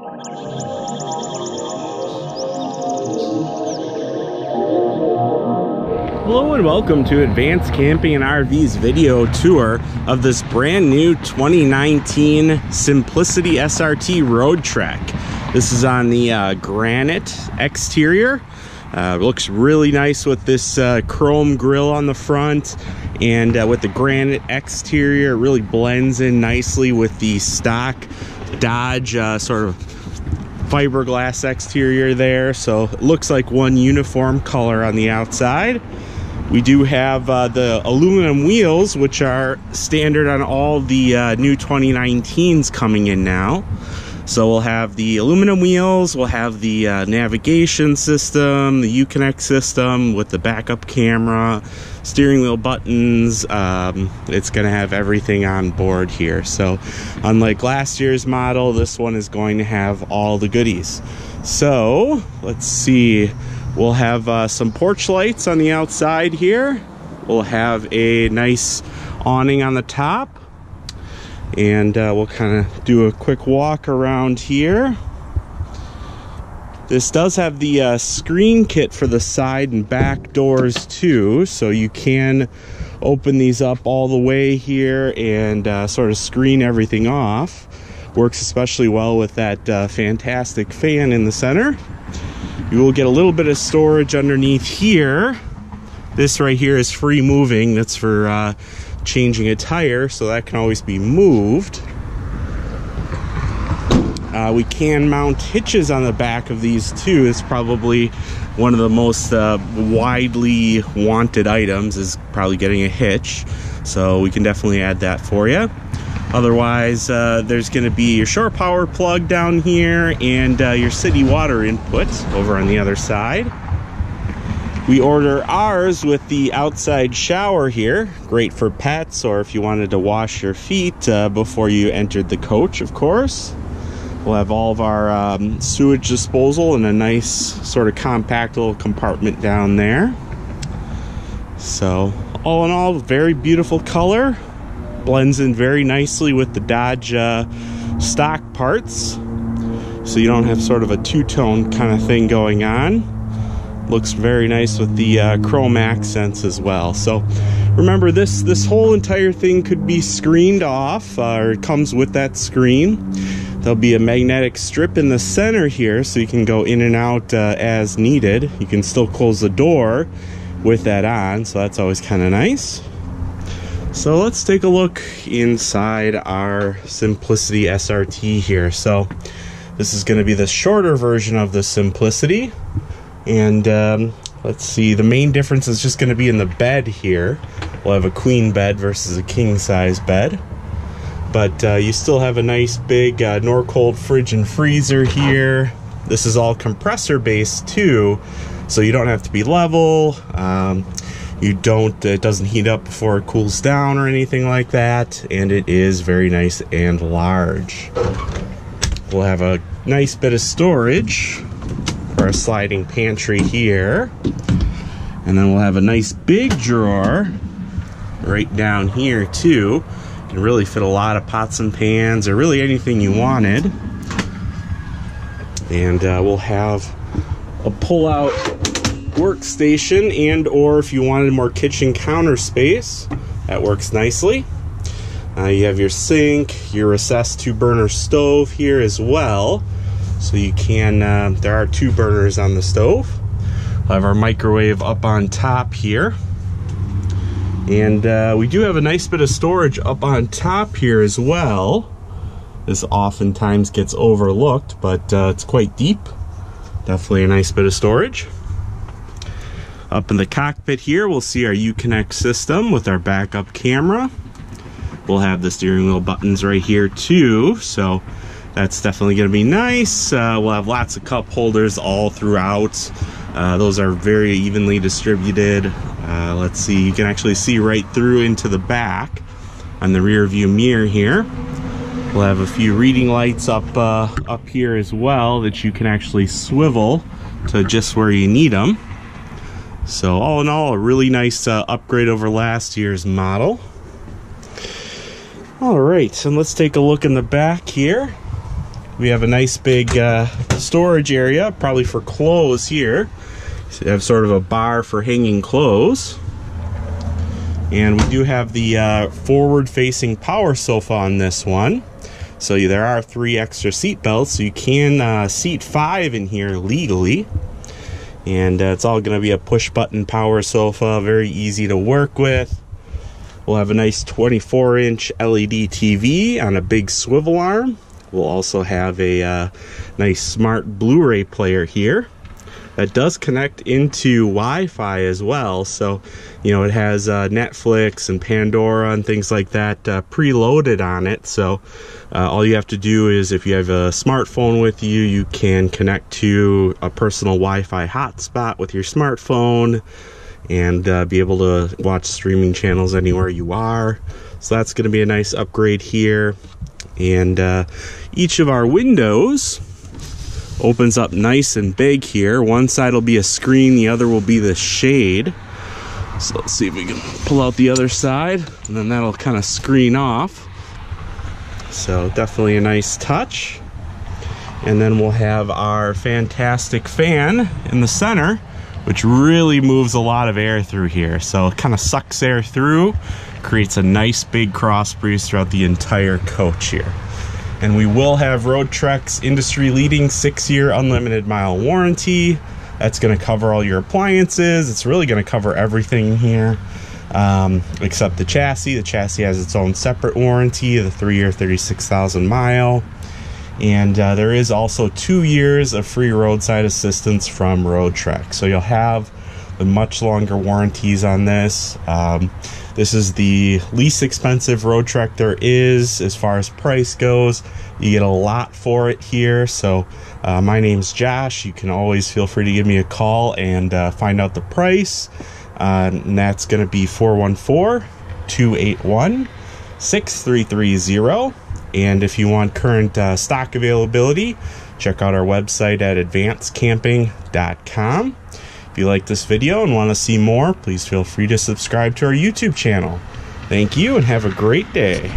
Hello and welcome to Advanced Camping and RV's video tour of this brand new 2019 Simplicity SRT Road Trek. This is on the Granite exterior. Looks really nice with this chrome grille on the front, and with the Granite exterior, it really blends in nicely with the stock Dodge sort of fiberglass exterior there. So it looks like one uniform color on the outside. We do have the aluminum wheels, which are standard on all the new 2019s coming in now. So we'll have the aluminum wheels, we'll have the navigation system, the Uconnect system with the backup camera, steering wheel buttons. It's going to have everything on board here. So unlike last year's model, this one is going to have all the goodies. So let's see. We'll have some porch lights on the outside here. We'll have a nice awning on the top. And we'll kind of do a quick walk around here. This does have the screen kit for the side and back doors too. So you can open these up all the way here and sort of screen everything off. Works especially well with that fantastic fan in the center. You will get a little bit of storage underneath here. This right here is free moving. That's for changing a tire, so that can always be moved. We can mount hitches on the back of these too. It's probably one of the most widely wanted items, is probably getting a hitch. So we can definitely add that for you. Otherwise, there's going to be your shore power plug down here and your city water input over on the other side. We order ours with the outside shower here. Great for pets, or if you wanted to wash your feet before you entered the coach, of course. We'll have all of our sewage disposal in a nice sort of compact little compartment down there. So all in all, very beautiful color. Blends in very nicely with the Dodge stock parts, so you don't have sort of a two-tone kind of thing going on. Looks very nice with the chrome accents as well. So remember, this whole entire thing could be screened off, or it comes with that screen. There'll be a magnetic strip in the center here, so you can go in and out as needed. You can still close the door with that on, so that's always kind of nice. So let's take a look inside our Simplicity SRT here. So this is going to be the shorter version of the Simplicity. And let's see, the main difference is just going to be in the bed here. We'll have a queen bed versus a king size bed. But you still have a nice big Norcold fridge and freezer here. This is all compressor based too, so you don't have to be level. It doesn't heat up before it cools down or anything like that, and it is very nice and large. We'll have a nice bit of storage for a sliding pantry here, and then we'll have a nice big drawer right down here too. You can really fit a lot of pots and pans, or really anything you wanted. And we'll have a pull-out workstation, and or if you wanted more kitchen counter space, that works nicely. You have your sink, your recessed 2-burner stove here as well, so you can there are 2 burners on the stove. We'll have our microwave up on top here, and we do have a nice bit of storage up on top here as well. This oftentimes gets overlooked, but it's quite deep. Definitely a nice bit of storage. Up in the cockpit here, we'll see our Uconnect system with our backup camera. We'll have the steering wheel buttons right here too, so that's definitely going to be nice. We'll have lots of cup holders all throughout. Those are very evenly distributed. Let's see, you can actually see right through into the back on the rear view mirror here. We'll have a few reading lights up here as well that you can actually swivel to just where you need them. So all in all, a really nice upgrade over last year's model. All right, and let's take a look in the back here. we have a nice big storage area, probably for clothes here. So you have sort of a bar for hanging clothes. And we do have the forward-facing power sofa on this one. So there are 3 extra seat belts, so you can seat 5 in here legally. And it's all going to be a push-button power sofa, very easy to work with. We'll have a nice 24-inch LED TV on a big swivel arm. We'll also have a nice smart Bluray player here that does connect into Wi-Fi as well. So, you know, it has Netflix and Pandora and things like that preloaded on it. So all you have to do is, if you have a smartphone with you, you can connect to a personal Wi-Fi hotspot with your smartphone and be able to watch streaming channels anywhere you are. So that's going to be a nice upgrade here. And each of our windows opens up nice and big here. One side will be a screen, the other will be the shade. So let's see if we can pull out the other side, and then that'll kind of screen off. So definitely a nice touch. And then we'll have our fantastic fan in the center, which really moves a lot of air through here. So it kind of sucks air through, creates a nice big cross breeze throughout the entire coach here. And we will have Road Trek's industry-leading 6-year unlimited mile warranty. That's going to cover all your appliances. It's really going to cover everything here, except the chassis. The chassis has its own separate warranty, the 3-year, 36,000 mile. And there is also 2 years of free roadside assistance from Road Trek. So you'll have the much longer warranties on this. This is the least expensive Road Trek there is as far as price goes. You get a lot for it here. So my name's Josh. You can always feel free to give me a call and find out the price. And that's going to be 414-281-6330. And if you want current stock availability, check out our website at advancedcamping.com. If you like this video and want to see more, please feel free to subscribe to our YouTube channel. Thank you and have a great day.